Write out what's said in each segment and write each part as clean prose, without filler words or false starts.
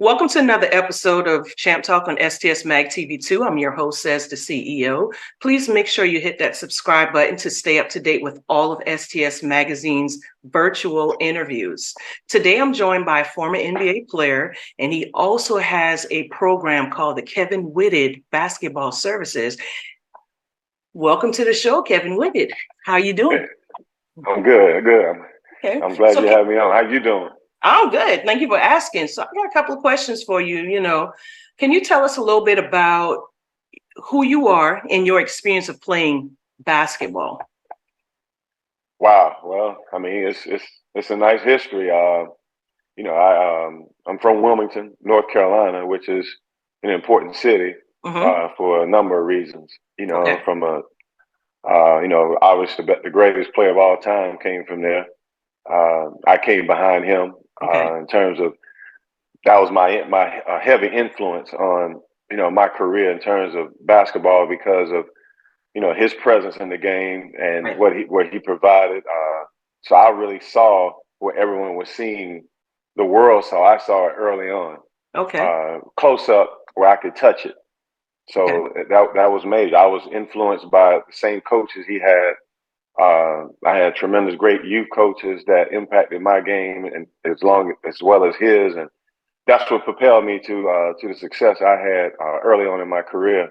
Welcome to another episode of Champ Talk on STS MagTV2. I'm your host, CEZtheCEO. Please make sure you hit that subscribe button to stay up to date with all of STS Magazine's virtual interviews. Today, I'm joined by a former NBA player, and he also has a program called the Whitted Basketball Services. Welcome to the show, Kevin Whitted. How are you doing? I'm good. Okay. I'm glad you have me on. How you doing? I'm good. Thank you for asking. So I got a couple of questions for you. Can you tell us a little bit about who you are and your experience of playing basketball? Wow. Well, I mean, it's a nice history. I'm from Wilmington, North Carolina, which is an important city for a number of reasons. Okay. Obviously the greatest player of all time came from there. I came behind him in terms of that was my heavy influence on my career in terms of basketball because of his presence in the game and what he provided. So I really saw what everyone was seeing, the world saw. I saw it early on, close up where I could touch it. So that was major. I was influenced by the same coaches he had. I had tremendous, great youth coaches that impacted my game, and as well as his, and that's what propelled me to the success I had early on in my career.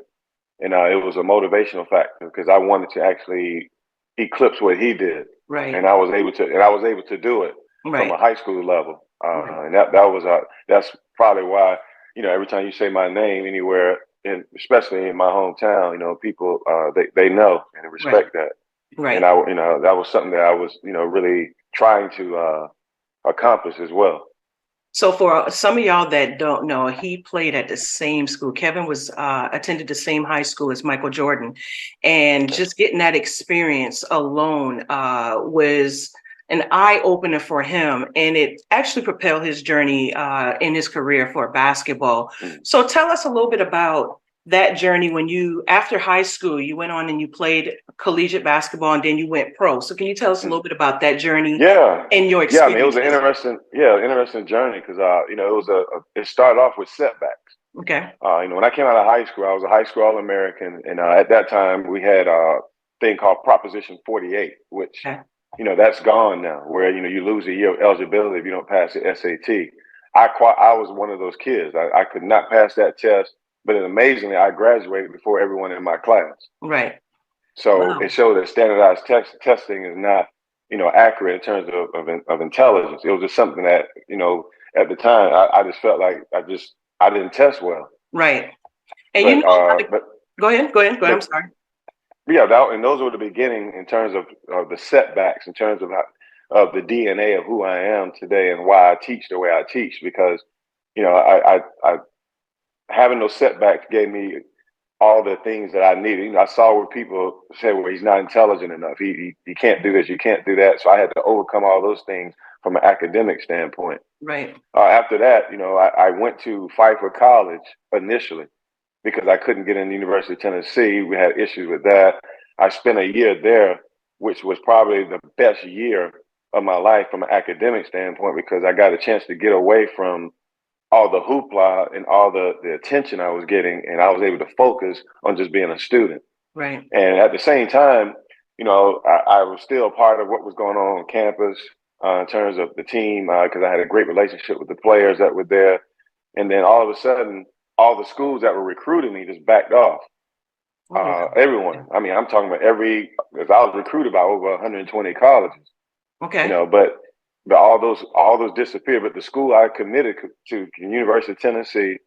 And it was a motivational factor because I wanted to actually eclipse what he did, and I was able to do it from a high school level. And that's probably why every time you say my name anywhere, and especially in my hometown, people they know and respect that. Right. And that was something that I was really trying to accomplish as well. So for some of y'all that don't know, he played at the same school. Kevin was attended the same high school as Michael Jordan, and just getting that experience alone was an eye opener for him, and it actually propelled his journey in his career for basketball. So tell us a little bit about that journey when after high school, you went on and you played collegiate basketball and then you went pro. So can you tell us a little bit about that journey and your experience? Yeah, I mean, it was an interesting journey because, it started off with setbacks. Okay. When I came out of high school, I was a high school All-American. And at that time, we had a thing called Proposition 48, which, that's gone now, where, you lose a year of eligibility if you don't pass the SAT. I was one of those kids. I could not pass that test. But amazingly, I graduated before everyone in my class. Right. So it showed that standardized testing is not, accurate in terms of intelligence. It was just something that, at the time, I just felt like I didn't test well. Right. And go ahead. I'm sorry. Yeah, and those were the beginning in terms of the setbacks, in terms of the DNA of who I am today and why I teach the way I teach, because, I having those setbacks gave me all the things that I needed. I saw where people say, well, he's not intelligent enough. He can't do this. You can't do that. So I had to overcome all those things from an academic standpoint. Right. After that, I went to Pfeiffer College initially because I couldn't get in the University of Tennessee. We had issues with that. I spent a year there, which was probably the best year of my life from an academic standpoint because I got a chance to get away from all the hoopla and all the attention I was getting, and I was able to focus on just being a student. Right. And at the same time, I was still part of what was going on campus in terms of the team because I had a great relationship with the players that were there. And then all of a sudden, all the schools that were recruiting me just backed off. Everyone. I mean, I'm talking about because I was recruited by over 120 colleges. Okay. But all those disappeared. But the school I committed to, the University of Tennessee,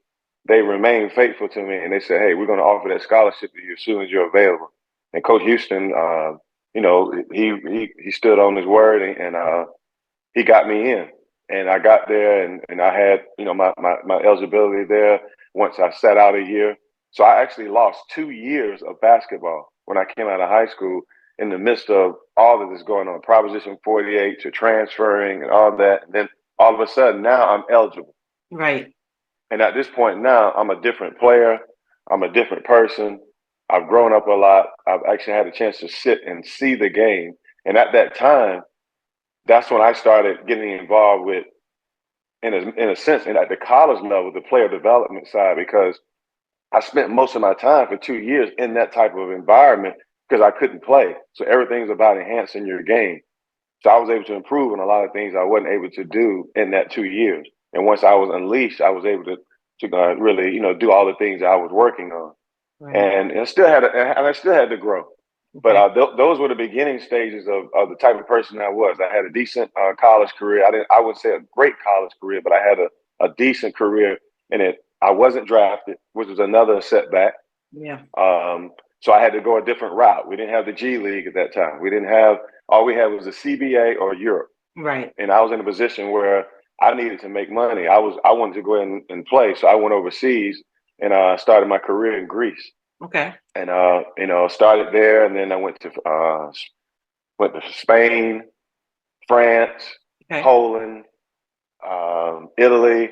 they remained faithful to me, and they said, "Hey, we're going to offer that scholarship to you as soon as you're available." And Coach Houston, he stood on his word, and he got me in. And I got there, and I had my eligibility there. Once I sat out a year, so I actually lost 2 years of basketball when I came out of high school, in the midst of all of this going on, Proposition 48 to transferring and all that. And then all of a sudden now I'm eligible. Right. And at this point now, I'm a different player. I'm a different person. I've grown up a lot. I've actually had a chance to sit and see the game. And at that time, that's when I started getting involved with in a sense, and at the college level, the player development side, because I spent most of my time for 2 years in that type of environment because I couldn't play. So everything's about enhancing your game. So I was able to improve on a lot of things I wasn't able to do in that 2 years. And once I was unleashed, I was able to really, do all the things that I was working on. Right. And I still had to grow. Okay. But those were the beginning stages of the type of person I was. I had a decent college career. I wouldn't say a great college career, but I had a decent career in it. I wasn't drafted, which was another setback. Yeah. So I had to go a different route. We didn't have the G League at that time. All we had was the CBA or Europe. Right. And I was in a position where I needed to make money. I wanted to go ahead and play. So I went overseas and started my career in Greece. Okay. And started there, and then I went to Spain, France, okay, Poland, Italy.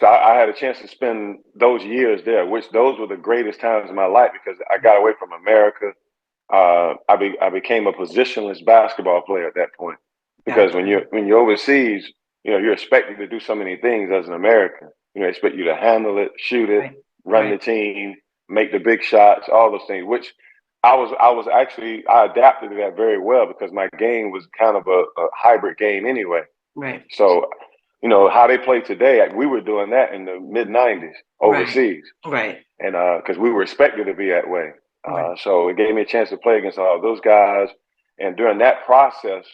So I had a chance to spend those years there, which those were the greatest times of my life because I got away from America. I became a positionless basketball player at that point because when you're overseas, you're expected to do so many things as an American. They expect you to handle it, shoot it, right, run the team, make the big shots, all those things, which I adapted to that very well because my game was kind of a hybrid game anyway. Right. So, how they play today, we were doing that in the mid-90s overseas. Right. And because we were expected to be that way. Right. So it gave me a chance to play against all those guys. And during that process,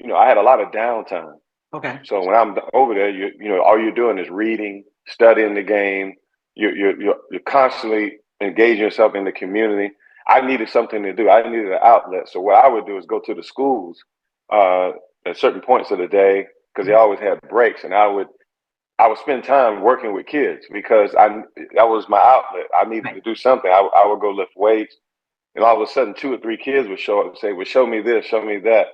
I had a lot of downtime. Okay. So when I'm over there, all you're doing is reading, studying the game. You're constantly engaging yourself in the community. I needed something to do. I needed an outlet. So what I would do is go to the schools at certain points of the day because they always had breaks, and I would spend time working with kids because that was my outlet. I needed to do something. I would go lift weights, and all of a sudden 2 or 3 kids would show up and say, "Well, show me this, show me that."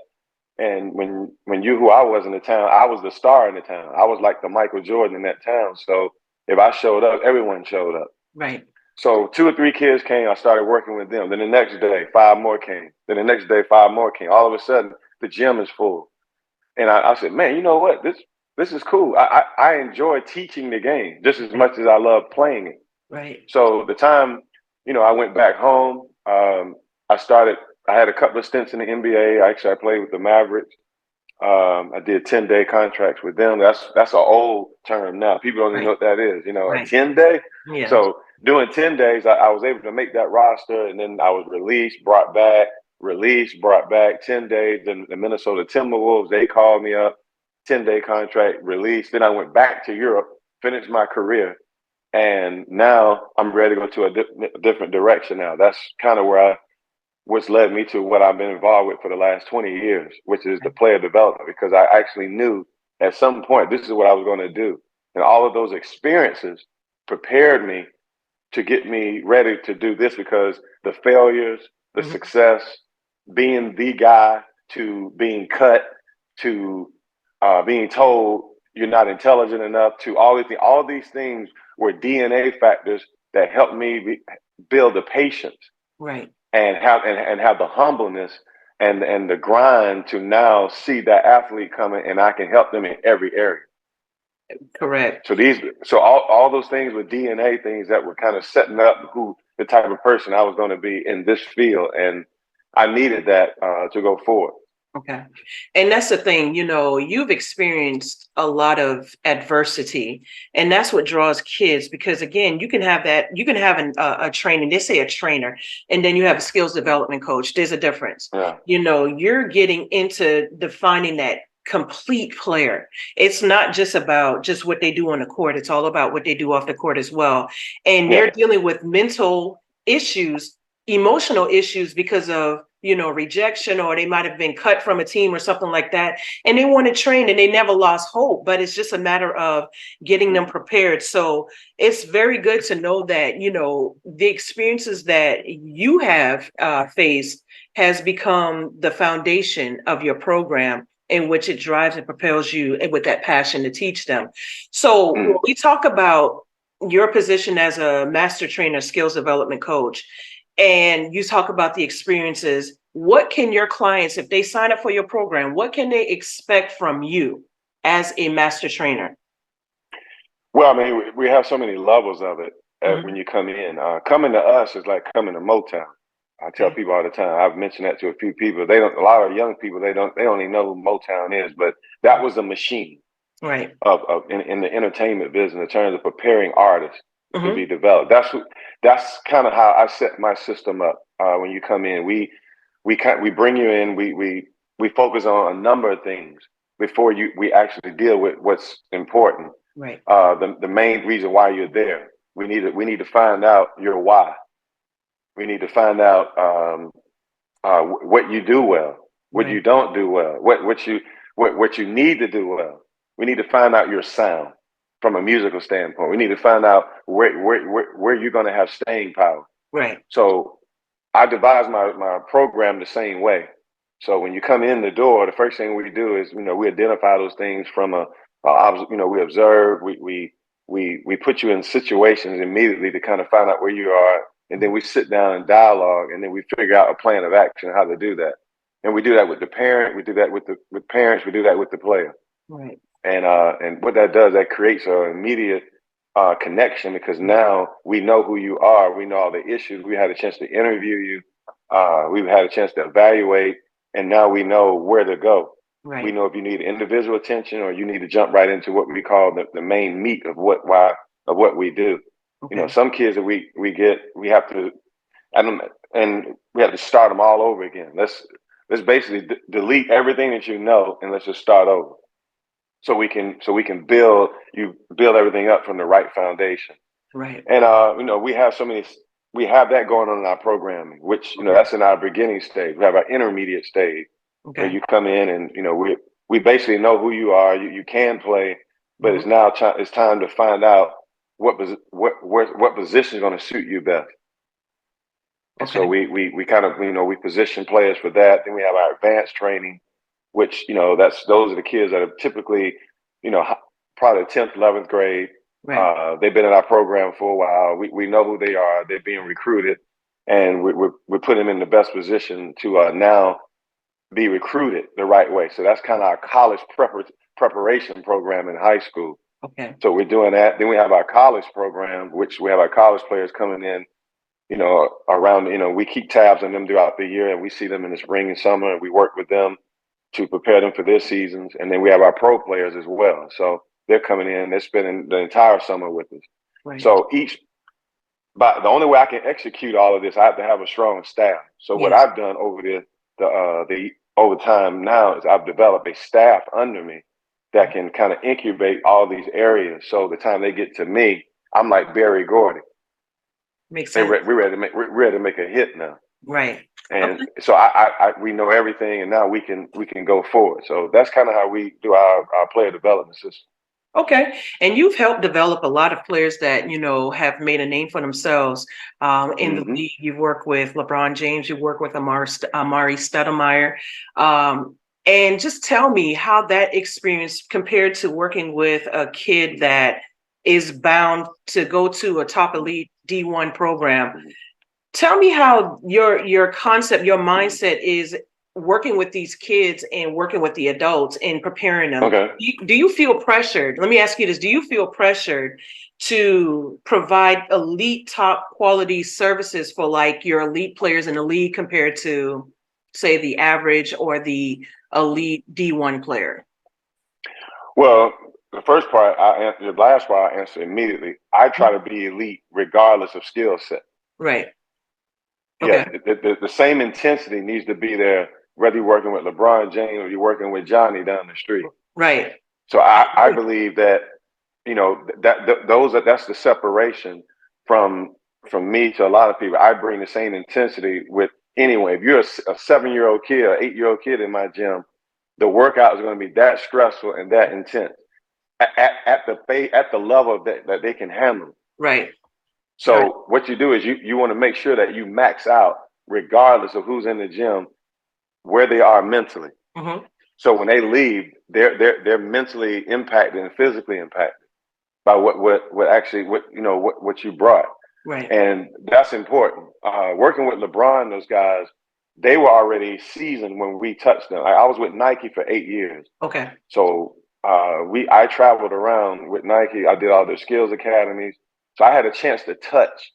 And when who I was in the town, I was the star in the town. I was like the Michael Jordan in that town. So if I showed up, everyone showed up. Right. So 2 or 3 kids came. I started working with them. Then the next day, 5 more came. Then the next day, 5 more came. All of a sudden, the gym is full. And I said, man, you know what? This is cool. I enjoy teaching the game just as much as I love playing it. Right. So the time, I went back home. I had a couple of stints in the NBA. I played with the Mavericks. I did 10-day contracts with them. That's an old term now. People don't even know what that is. Right. A 10-day. Yeah. So doing 10 days, I was able to make that roster, and then I was released, brought back, 10 days. Then the Minnesota Timberwolves, they called me up, 10-day contract, released. Then I went back to Europe, finished my career, and now I'm ready to go to a different direction now. That's kind of which led me to what I've been involved with for the last 20 years, which is the player development, because I actually knew at some point this is what I was going to do. And all of those experiences prepared me to get me ready to do this because the failures, the success, being the guy, to being cut, to being told you're not intelligent enough, to all these things were DNA factors that helped me build the patience. Right. And have the humbleness and the grind to now see that athlete coming, and I can help them in every area. Correct. So all those things were DNA things that were kind of setting up the type of person I was going to be in this field, and I needed that to go forward. Okay. And that's the thing, you've experienced a lot of adversity, and that's what draws kids, because again, you can have a training, they say a trainer, and then you have a skills development coach. There's a difference. Yeah. You're getting into defining that complete player. It's not just about just what they do on the court. It's all about what they do off the court as well. And they're dealing with mental issues, emotional issues because of rejection, or they might have been cut from a team or something like that. And they want to train, and they never lost hope, but it's just a matter of getting them prepared. So it's very good to know that, the experiences that you have faced has become the foundation of your program, in which it drives and propels you with that passion to teach them. So when we talk about your position as a master trainer, skills development coach, and you talk about the experiences, what can your clients, if they sign up for your program, what can they expect from you? as a master trainer? Well, I mean, we have so many levels of it Mm-hmm. when you come in. Coming to us is like coming to Motown. I tell people all the time. I've mentioned that to a few people. They don't. A lot of young people, they don't even know who Motown is. But that was a machine, Right. Of in the entertainment business in terms of preparing artists to Mm-hmm. be developed. That's kind of how I set my system up. When you come in, we bring you in. We focus on a number of things before we actually deal with what's important. Right. The main reason why you're there. We need to find out your why. We need to find out what you do well, what Right. you don't do well, what you need to do well. We need to find out your sound from a musical standpoint. We need to find out where you're going to have staying power. Right. So I devise my program the same way. So when you come in the door, the first thing we do is, we identify those things from we observe, we put you in situations immediately to kind of find out where you are. And then we sit down and dialogue, and then we figure out a plan of action, how to do that. And we do that with the parent, we do that with parents, we do that with the player. Right. And what that does, that creates an immediate connection, because now we know who you are. We know all the issues. We had a chance to interview you. We've had a chance to evaluate, and now we know where to go. Right. We know if you need individual attention or you need to jump right into what we call the main meat of what we do. Okay. Some kids that we get, we have to, and we have to start them all over again. Let's basically delete everything that you know, and let's just start over. So we can build everything up from the right foundation. Right. And we have that going on in our programming, which that's in our beginning stage. We have our intermediate stage, where you come in and we basically know who you are. You can play, but it's now it's time to find out what position is going to suit you best. And so we kind of we position players for that. Then we have our advanced training, which those are the kids that are typically probably 10th, 11th grade. Right. They've been in our program for a while. We know who they are. They're being recruited, and we put them in the best position to now be recruited the right way. So that's kind of our college preparation program in high school. Okay. So we're doing that. Then we have our college program, which we have our college players coming in, around, we keep tabs on them throughout the year, and we see them in the spring and summer, and we work with them to prepare them for their seasons. And then we have our pro players as well. So they're coming in, they're spending the entire summer with us. Right. So but the only way I can execute all of this, I have to have a strong staff. So what I've done over over time now is I've developed a staff under me that can kind of incubate all these areas. So the time they get to me, I'm like Barry Gordy. Makes sense. We're ready to make a hit now. Right. And so we know everything, and now we can go forward. So that's kind of how we do our player development system. Okay. And you've helped develop a lot of players that, have made a name for themselves in the league. You've worked with LeBron James, you've worked with Amari Stoudemire. And just tell me how that experience compared to working with a kid that is bound to go to a top elite D1 program. Tell me how your concept, your mindset is working with these kids and working with the adults and preparing them. Okay. Do you feel pressured? Let me ask you this. Do you feel pressured to provide elite top quality services for like your elite players in the league compared to, say, the average or the elite D1 player? Well, the first part, the last part I answer immediately. I try to be elite regardless of skill set. Right. Okay. Yeah, the same intensity needs to be there, whether you're working with LeBron James or you're working with Johnny down the street. Right. So I believe that, that's the separation from me to a lot of people. I bring the same intensity with anyone. If you're a 7-year-old kid or 8-year-old kid in my gym, the workout is going to be that stressful and that intense at the level that they can handle. Right. So what you do is you want to make sure that you max out regardless of who's in the gym, where they are mentally. Mm-hmm. So when they leave, they're mentally impacted and physically impacted by what you brought. Right. And that's important. Working with LeBron, those guys, they were already seasoned when we touched them. I was with Nike for 8 years. Okay. So I traveled around with Nike. I did all their skills academies. So I had a chance to touch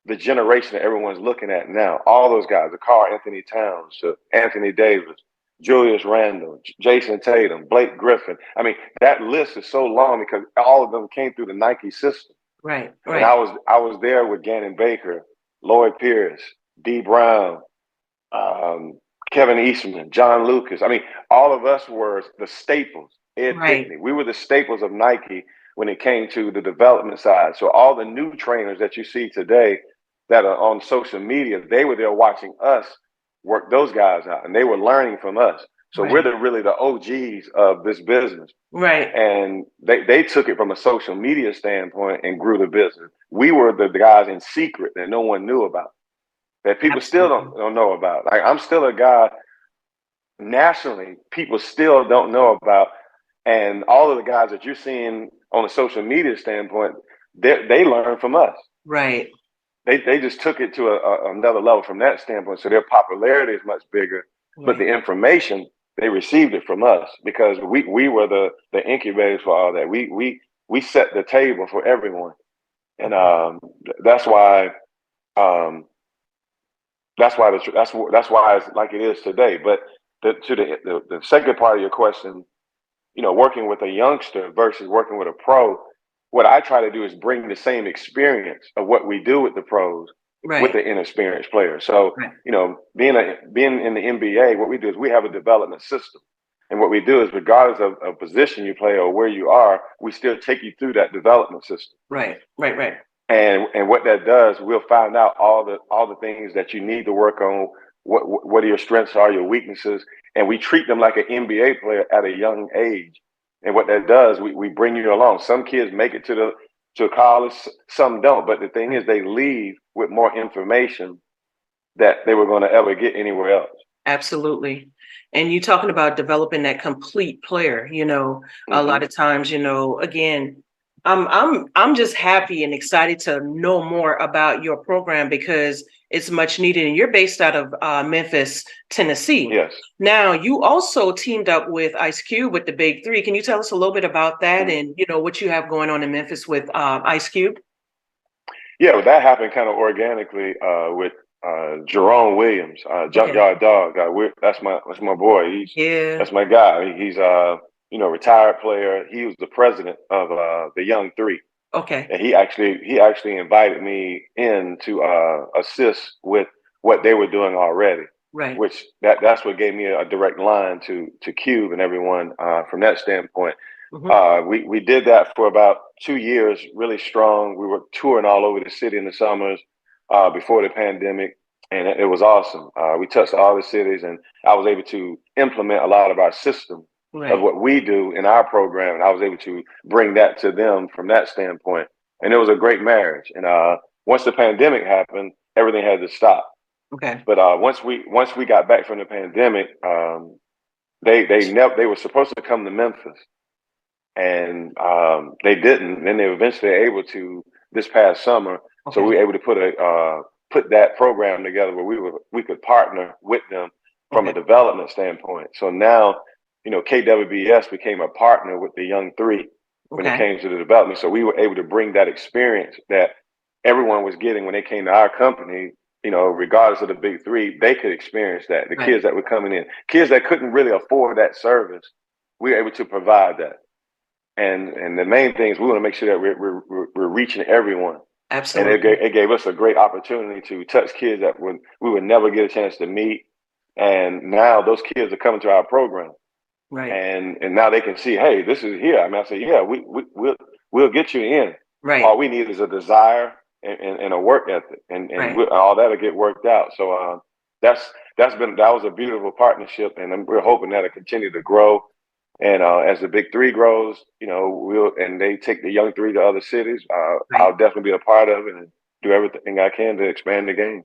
the generation that everyone's looking at now. All those guys, the Karl Anthony Towns, Anthony Davis, Julius Randle, Jason Tatum, Blake Griffin. I mean, that list is so long because all of them came through the Nike system. Right. And I was there with Gannon Baker, Lloyd Pierce, D. Brown, Kevin Eastman, John Lucas. I mean, all of us were the staples. Ed Pickney. We were the staples of Nike when it came to the development side. So all the new trainers that you see today that are on social media, they were there watching us work those guys out, and they were learning from us. So we're really the OGs of this business. Right. And they took it from a social media standpoint and grew the business. We were the guys in secret that no one knew about, that people still don't know about. Like, I'm still a guy nationally, people still don't know about. And all of the guys that you're seeing on a social media standpoint, they learn from us. Right. They just took it to another level from that standpoint. So their popularity is much bigger, but the information, they received it from us because we were the incubators for all that. We set the table for everyone. And that's why that's why it's like it is today. But to the second part of your question, you know, working with a youngster versus working with a pro, what I try to do is bring the same experience of what we do with the pros with the inexperienced players. So, you know, being in the NBA, what we do is we have a development system. And what we do is, regardless of position you play or where you are, we still take you through that development system. Right. And what that does, we'll find out all the things that you need to work on. What are your strengths are, your weaknesses, and we treat them like an NBA player at a young age. And what that does, we bring you along. Some kids make it to college, some don't. But the thing is, they leave with more information that they were going to ever get anywhere else. Absolutely. And you talking about developing that complete player, you know, a lot of times, you know, again, I'm just happy and excited to know more about your program because it's much needed. And you're based out of Memphis, Tennessee. Yes. Now, you also teamed up with Ice Cube with the Big Three. Can you tell us a little bit about that and, you know, what you have going on in Memphis with Ice Cube? Yeah, well, that happened kind of organically with Jerome Williams, Junkyard Dog. That's my boy. That's my guy. He's you know, retired player. He was the president of the Young Three. Okay. And he actually invited me in to assist with what they were doing already. Right. Which that's what gave me a direct line to Cube and everyone from that standpoint. We did that for about 2 years, really strong. We were touring all over the city in the summers before the pandemic, and it was awesome. We touched all the cities, and I was able to implement a lot of our system of what we do in our program, and I was able to bring that to them from that standpoint. And it was a great marriage. And once the pandemic happened, everything had to stop. Okay. But once we got back from the pandemic, they were supposed to come to Memphis, and they didn't. And they eventually were able to this past summer. Okay. So we were able to put that program together where we could partner with them from a development standpoint. So now, you know, KWBS became a partner with the Young Three when it came to the development. So we were able to bring that experience that everyone was getting when they came to our company. You know, regardless of the Big Three, they could experience that. The kids that were coming in, kids that couldn't really afford that service, we were able to provide that. And the main thing is we want to make sure that we're reaching everyone. Absolutely. And it gave us a great opportunity to touch kids that we would never get a chance to meet. And now those kids are coming to our program. Right. And now they can see, hey, this is here. I mean, I say, yeah, we'll get you in. Right. All we need is a desire and a work ethic, and all that'll get worked out. So that was a beautiful partnership, and we're hoping that'll continue to grow. And as the Big Three grows, you know, and they take the Young Three to other cities, I'll definitely be a part of it and do everything I can to expand the game.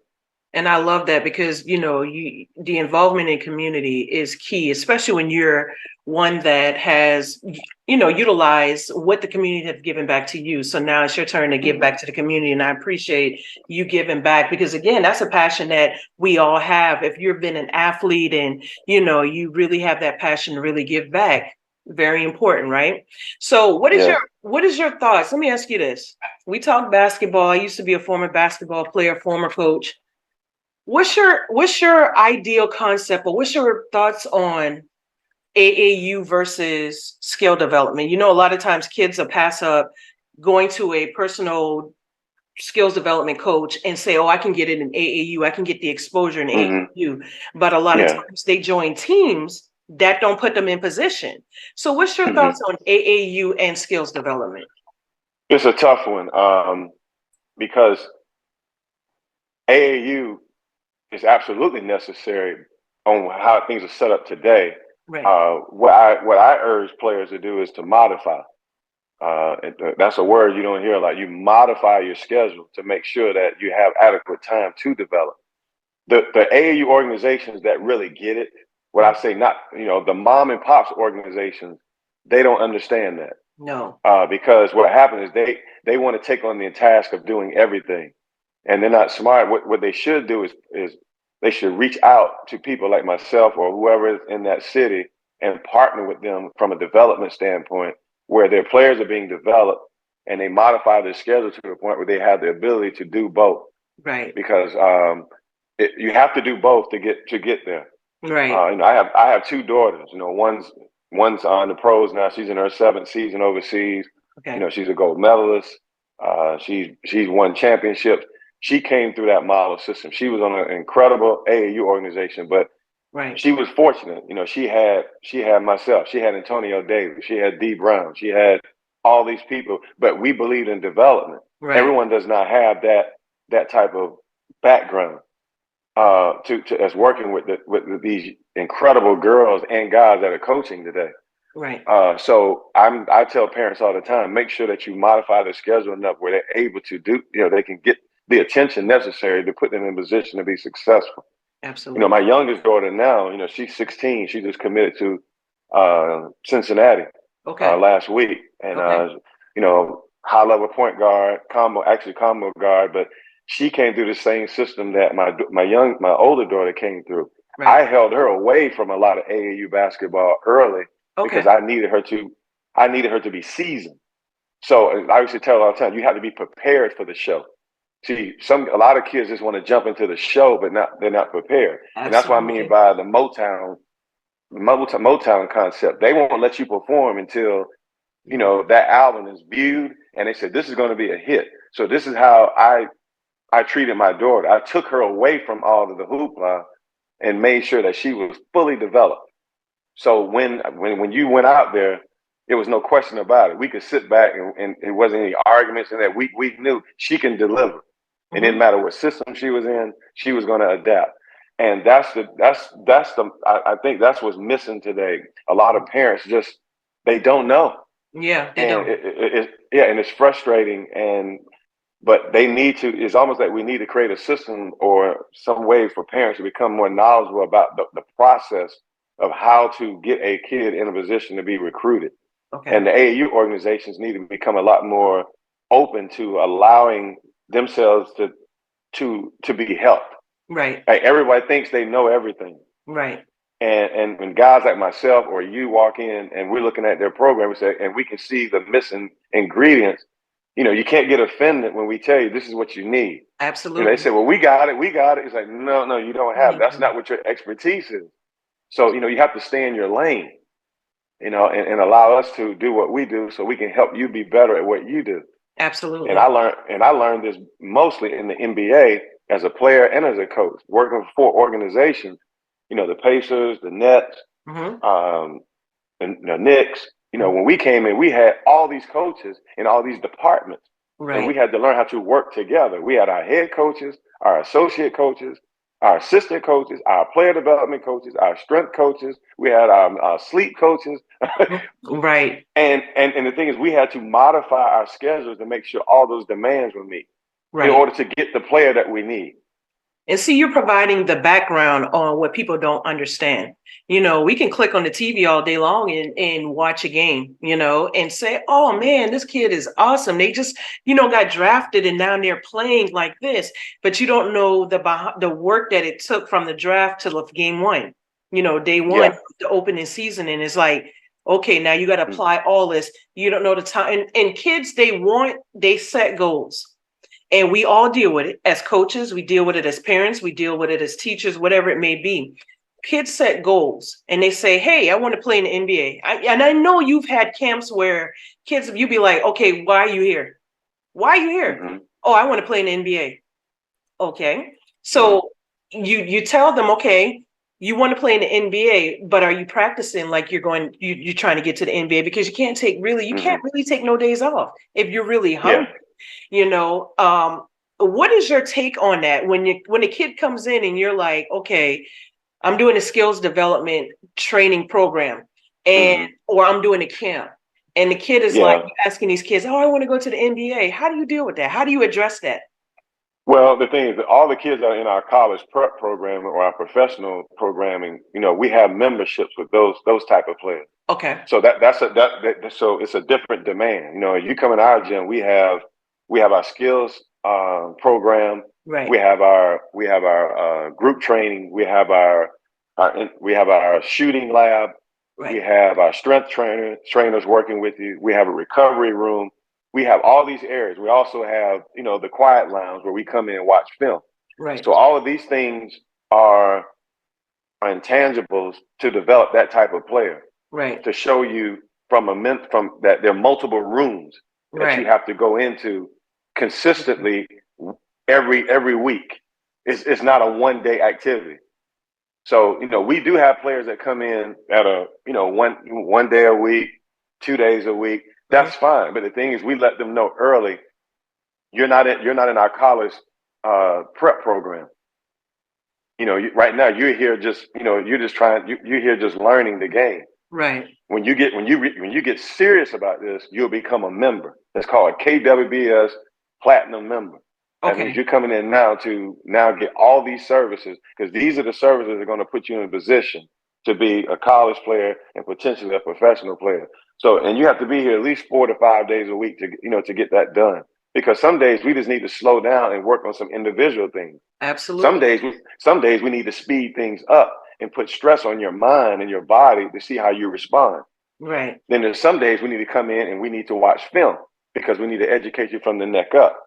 And I love that because, you know, the involvement in community is key, especially when you're one that has, you know, utilized what the community has given back to you. So now it's your turn to give back to the community. And I appreciate you giving back because, again, that's a passion that we all have. If you've been an athlete and, you know, you really have that passion to really give back, Very important, right? So what is your thoughts? Let me ask you this. We talk basketball. I used to be a former basketball player, former coach. What's your ideal concept, or what's your thoughts on AAU versus skill development? You know, a lot of times kids will pass up going to a personal skills development coach and say, oh, I can get it in AAU. I can get the exposure in AAU. But a lot of times they join teams that don't put them in position. So what's your thoughts on AAU and skills development? It's a tough one because AAU is absolutely necessary on how things are set up today. Right. What I urge players to do is to modify. That's a word you don't hear a lot. You modify your schedule to make sure that you have adequate time to develop. The AAU organizations that really get it, what I say, not, the mom and pops organizations, they don't understand that. No. Because what happens is they want to take on the task of doing everything, and they're not smart. What they should do is they should reach out to people like myself or whoever is in that city and partner with them from a development standpoint, where their players are being developed and they modify their schedule to the point where they have the ability to do both. Right. Because you have to do both to get there. Right. I have two daughters. One's on the pros now. She's in her 7th season overseas. Okay. She's a gold medalist. She's won championships. She came through that model system. She was on an incredible AAU organization, but she was fortunate. She had myself. She had Antonio Davis. She had D Brown. She had all these people. But we believed in development. Right. Everyone does not have that type of background as working with these incredible girls and guys that are coaching today. Right. So I tell parents all the time, make sure that you modify their schedule enough where they're able to do, they can get the attention necessary to put them in a position to be successful. Absolutely. My youngest daughter now, she's 16. She just committed to Cincinnati last week, and high level point guard, combo guard, but she came through the same system that my older daughter came through. Right. I held her away from a lot of AAU basketball early because I needed her to be seasoned. So I used to tell her all the time, you have to be prepared for the show. See, a lot of kids just want to jump into the show, but they're not prepared. Absolutely. And that's what I mean by the Motown concept. They won't let you perform until, that album is viewed and they said, this is going to be a hit. So this is how I treated my daughter. I took her away from all of the hoopla and made sure that she was fully developed. So when you went out there, it was no question about it. We could sit back and it wasn't any arguments, and that we knew she can deliver. It didn't matter what system she was in, she was going to adapt. And I think that's what's missing today. A lot of parents they don't know. Yeah, they don't. And it's frustrating. But they need to. It's almost like we need to create a system or some way for parents to become more knowledgeable about the process of how to get a kid in a position to be recruited. Okay. And the AAU organizations need to become a lot more open to allowing themselves to be helped. Right. Like, everybody thinks they know everything. Right. And when guys like myself or you walk in and we're looking at their program and we can see the missing ingredients, you can't get offended when we tell you this is what you need. Absolutely. They say, well, we got it. It's like, no, you don't have it. That's not what your expertise is. So, you have to stay in your lane, and allow us to do what we do so we can help you be better at what you do. Absolutely. And I learned this mostly in the NBA as a player and as a coach, working for organizations, the Pacers, the Nets, the Knicks. When we came in, we had all these coaches in all these departments. Right. And we had to learn how to work together. We had our head coaches, our associate coaches, our assistant coaches, our player development coaches, our strength coaches. We had our sleep coaches. Right. And the thing is, we had to modify our schedules to make sure all those demands were met in order to get the player that we need. And see, you're providing the background on what people don't understand. We can click on the TV all day long and watch a game, and say, oh man, this kid is awesome. They just, got drafted and now they're playing like this, but you don't know the work that it took from the draft to game one, day one, the opening season. And it's like, Okay, now you got to apply all this. You don't know the time. And kids, they set goals. And we all deal with it as coaches, we deal with it as parents, we deal with it as teachers, whatever it may be. Kids set goals and they say, hey, I want to play in the NBA. And I know you've had camps where kids, you be like, okay, why are you here? Why are you here? Mm-hmm. Oh, I want to play in the NBA. Okay. So you tell them, okay, you want to play in the NBA, but are you practicing like you're trying to get to the NBA? Because you can't really take no days off if you're really hungry. What is your take on that when a kid comes in and you're like, okay, I'm doing a skills development training program or I'm doing a camp, and the kid is like asking these kids, oh, I want to go to the NBA. How do you deal with that? How do you address that? Well, the thing is that all the kids that are in our college prep program or our professional programming, we have memberships with those type of players. Okay. So so it's a different demand. You come in our gym, we have our skills program. Right. We have our group training. We have our shooting lab. Right. We have our strength trainers working with you. We have a recovery room. We have all these areas. We also have, the quiet lounge where we come in and watch film. Right. So all of these things are intangibles to develop that type of player. Right. To show you from that there are multiple rooms that you have to go into consistently every week. It's not a one-day activity. So, we do have players that come in at one day a week, 2 days a week. That's fine. But the thing is, we let them know early, you're not in our college prep program. Right now you're here just, you're here just learning the game. Right. When you get serious about this, you'll become a member. That's called a KWBS Platinum member. That means you're coming in now to get all these services, because these are the services that are going to put you in a position to be a college player and potentially a professional player. So, and you have to be here at least 4 to 5 days a week to get that done. Because some days we just need to slow down and work on some individual things. Absolutely. Some days we need to speed things up and put stress on your mind and your body to see how you respond. Right. Then there's some days we need to come in and we need to watch film because we need to educate you from the neck up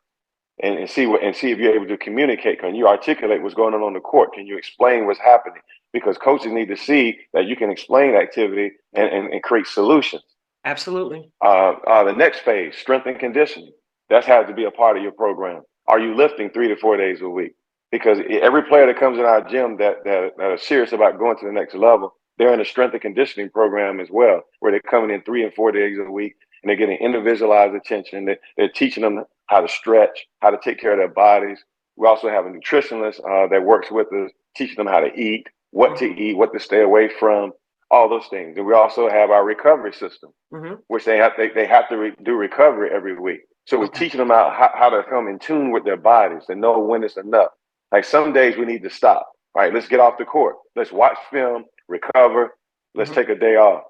and see if you're able to communicate. Can you articulate what's going on the court? Can you explain what's happening? Because coaches need to see that you can explain activity and create solutions. Absolutely. The next phase, strength and conditioning. That's had to be a part of your program. Are you lifting 3 to 4 days a week? Because every player that comes in our gym that are serious about going to the next level, they're in a strength and conditioning program as well, where they're coming in 3 and 4 days a week and they're getting individualized attention. They're teaching them how to stretch, how to take care of their bodies. We also have a nutritionist that works with us, teaching them how to eat, what to eat, what to stay away from, all those things. And we also have our recovery system, which they have to do recovery every week. So we're teaching them how to come in tune with their bodies and know when it's enough. Like some days we need to stop. All right, let's get off the court. Let's watch film, recover. Let's take a day off.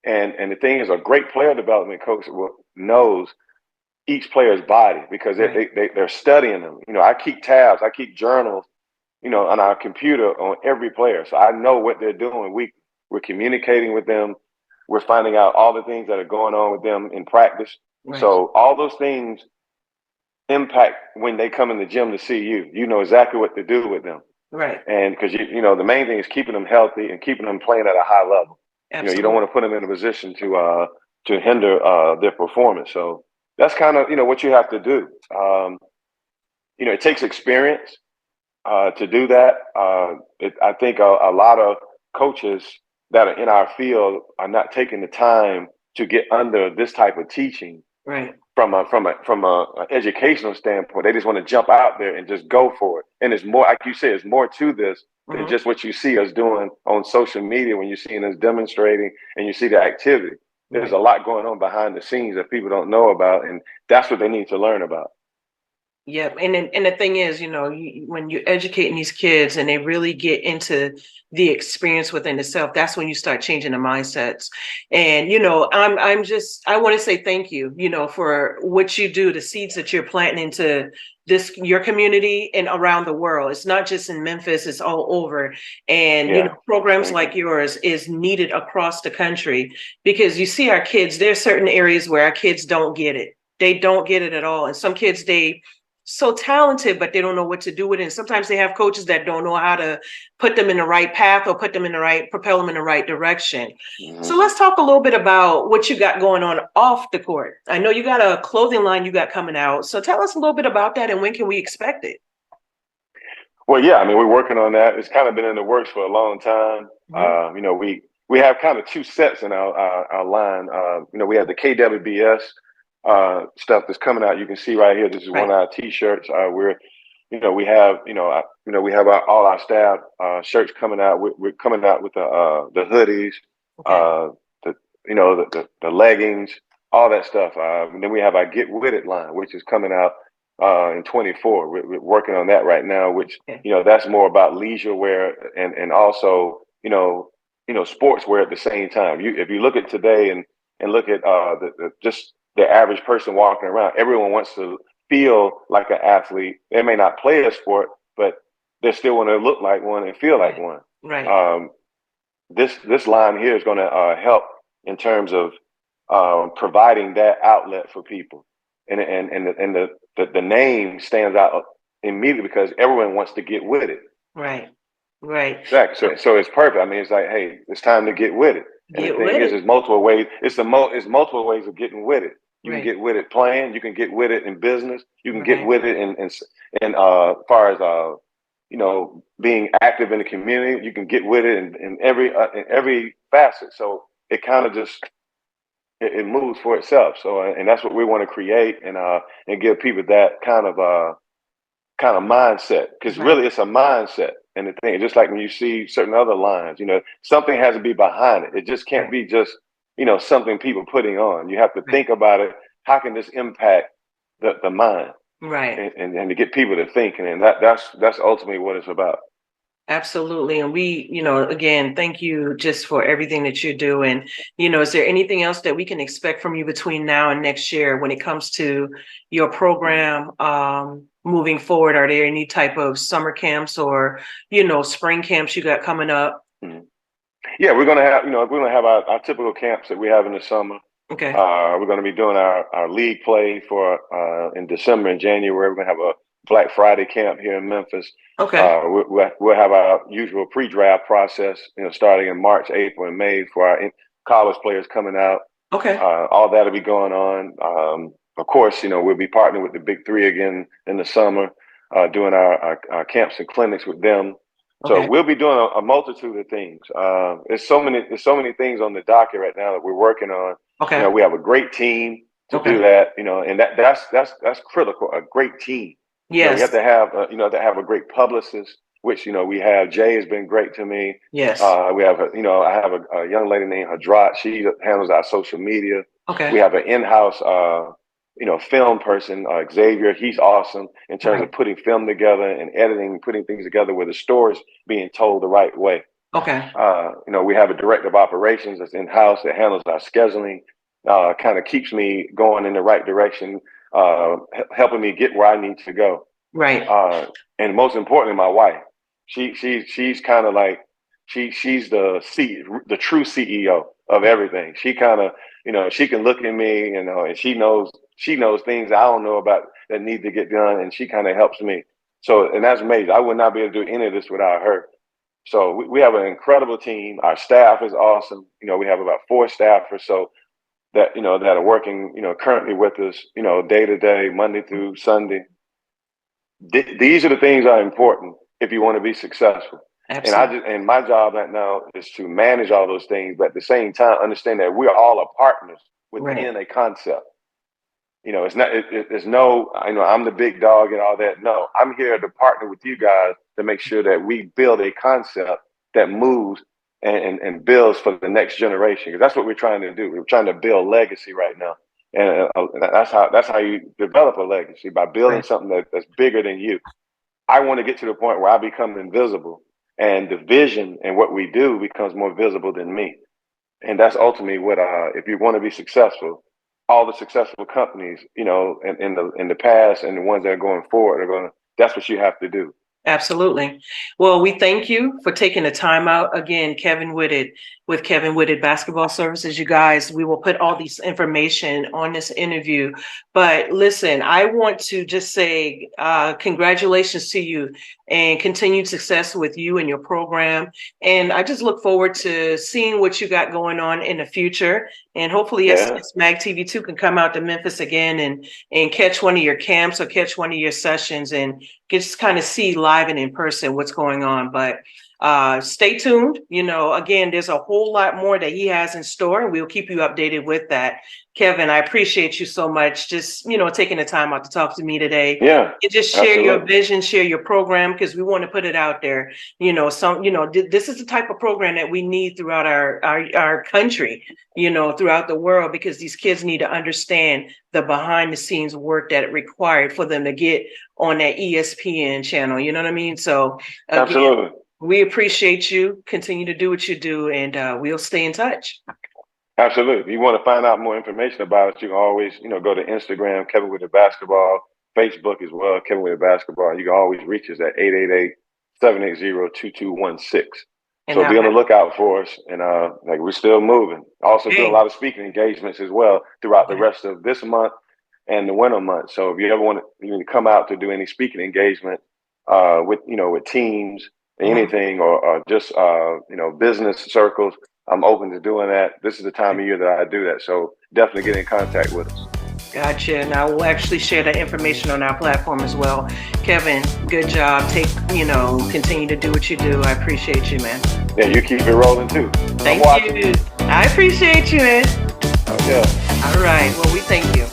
And the thing is, a great player development coach knows each player's body because they're studying them. I keep tabs, I keep journals, on our computer on every player. So I know what they're doing. We're communicating with them. We're finding out all the things that are going on with them in practice. Right. So all those things impact when they come in the gym to see you. You know exactly what to do with them. Right. And because the main thing is keeping them healthy and keeping them playing at a high level. Absolutely. You don't want to put them in a position to hinder their performance. So that's kind of what you have to do. It takes experience to do that. I think a lot of coaches that are in our field are not taking the time to get under this type of teaching. Right. From a educational standpoint. They just want to jump out there and just go for it. And it's more, like you said, it's more to this than just what you see us doing on social media when you're seeing us demonstrating and you see the activity. There's a lot going on behind the scenes that people don't know about, and that's what they need to learn about. Yep. And the thing is, when you're educating these kids and they really get into the experience within itself, that's when you start changing the mindsets. And, I want to say thank you, for what you do, the seeds that you're planting into your community and around the world. It's not just in Memphis, it's all over. And, Yeah. programs like yours is needed across the country because you see our kids, there's certain areas where our kids don't get it. They don't get it at all. And some kids, they so talented, but they don't know what to do with it. And sometimes they have coaches that don't know how to put them in the right path or propel them in the right direction. Mm-hmm. So let's talk a little bit about what you got going on off the court. I know you got a clothing line you got coming out. So tell us a little bit about that and when can we expect it? Well, yeah, I mean, we're working on that. It's kind of been in the works for a long time. Mm-hmm. We have kind of two sets in our line. We have the KWBS stuff that's coming out. You can see right here. This is one of our T-shirts. We have all our staff shirts coming out. We're coming out with the hoodies, the leggings, all that stuff. And then we have our Get With It line, which is coming out in 24. We're working on that right now, which that's more about leisure wear and also sports wear at the same time. If you look at today and look at just the average person walking around, everyone wants to feel like an athlete. They may not play a sport, but they still want to look like one and feel like one. Right. This line here is going to help in terms of providing that outlet for people, and the name stands out immediately because everyone wants to get with it. Right. Exactly. So it's perfect. I mean, it's like, hey, it's time to get with it. And the thing is, there's multiple ways. It's multiple ways of getting with it. You can get with it playing. You can get with it in business. You can get with it in far as being active in the community. You can get with it in every facet. So it kind of just it moves for itself. So and that's what we want to create and give people that kind of mindset, because really it's a mindset. And the thing, just like when you see certain other lines, something has to be behind it. It just can't be just something people putting on. You have to think about it. How can this impact the mind? Right. And to get people to think, and that's ultimately what it's about. Absolutely. And we, again, thank you just for everything that you do. And, is there anything else that we can expect from you between now and next year when it comes to your program moving forward? Are there any type of summer camps or, spring camps you got coming up? Mm-hmm. Yeah, we're going to have our typical camps that we have in the summer. Okay. We're going to be doing our league play for in December and January. We're going to have a Black Friday camp here in Memphis. Okay. We'll have our usual pre-draft process, starting in March, April, and May for our college players coming out. Okay. All that'll be going on. Of course, we'll be partnering with the Big Three again in the summer, doing our camps and clinics with them. So we'll be doing a multitude of things. There's so many things on the docket right now that we're working on. Okay. We have a great team to do that. And that's critical. A great team. Yes. You have to have a great publicist, which we have. Jay has been great to me. Yes. We have I have a young lady named Hadrat. She handles our social media. Okay. We have an in-house film person, Xavier. He's awesome in terms of putting film together and editing, putting things together where the story's being told the right way. Okay. We have a director of operations that's in-house that handles our scheduling, kind of keeps me going in the right direction, helping me get where I need to go. Right. And most importantly, my wife. She's kind of like she's the true CEO of everything. She kind of she can look at me, and she knows things I don't know about that need to get done, and she kind of helps me. So, and that's amazing. I would not be able to do any of this without her. So we have an incredible team. Our staff is awesome. We have about 4 staff or so that that are working currently with us day to day, Monday through Sunday. These are the things that are important if you want to be successful. Absolutely. And my job right now is to manage all those things, but at the same time understand that we are all partners within a concept. It's not. It's no. I'm the big dog and all that. No, I'm here to partner with you guys to make sure that we build a concept that moves and builds for the next generation. Because that's what we're trying to do. We're trying to build legacy right now. And that's how you develop a legacy, by building something that's bigger than you. I want to get to the point where I become invisible, and the vision and what we do becomes more visible than me. And that's ultimately what, if you want to be successful, all the successful companies, you know, in the past and the ones that are going forward that's what you have to do. Absolutely. Well, we thank you for taking the time out. Again, Kevin Whitted with Whitted Basketball Services. You guys, we will put all these information on this interview. But listen, I want to just say congratulations to you and continued success with you and your program. And I just look forward to seeing what you got going on in the future. And hopefully STS MagTV2 can come out to Memphis again and catch one of your camps or catch one of your sessions and just kind of see live and in person what's going on. But stay tuned. You know, again, there's a whole lot more that he has in store, and we'll keep you updated with that. Kevin, I appreciate you so much. Just, you know, taking the time out to talk to me today. Yeah. And just share your vision, share your program, because we want to put it out there. You know, this is the type of program that we need throughout our country, you know, throughout the world, because these kids need to understand the behind the scenes work that it required for them to get on that ESPN channel. You know what I mean? So again, absolutely. We appreciate you. Continue to do what you do, and we'll stay in touch. Absolutely. If you want to find out more information about it, you can always, you know, go to Instagram, Kevin Whitted Basketball, Facebook as well, Kevin Whitted Basketball. You can always reach us at 888-780-2216. So be on the lookout for us. And like, we're still moving. Also doing a lot of speaking engagements as well throughout the rest of this month and the winter month. So if you ever want to come out to do any speaking engagement with teams, anything, or just business circles, I'm open to doing that. This is the time of year that I do that. So definitely get in contact with us. Gotcha. And I will actually share that information on our platform as well. Kevin, good job. Continue to do what you do. I appreciate you, man. Yeah, you keep it rolling too. Thank you. I appreciate you, man. Yeah. All right. Well, we thank you.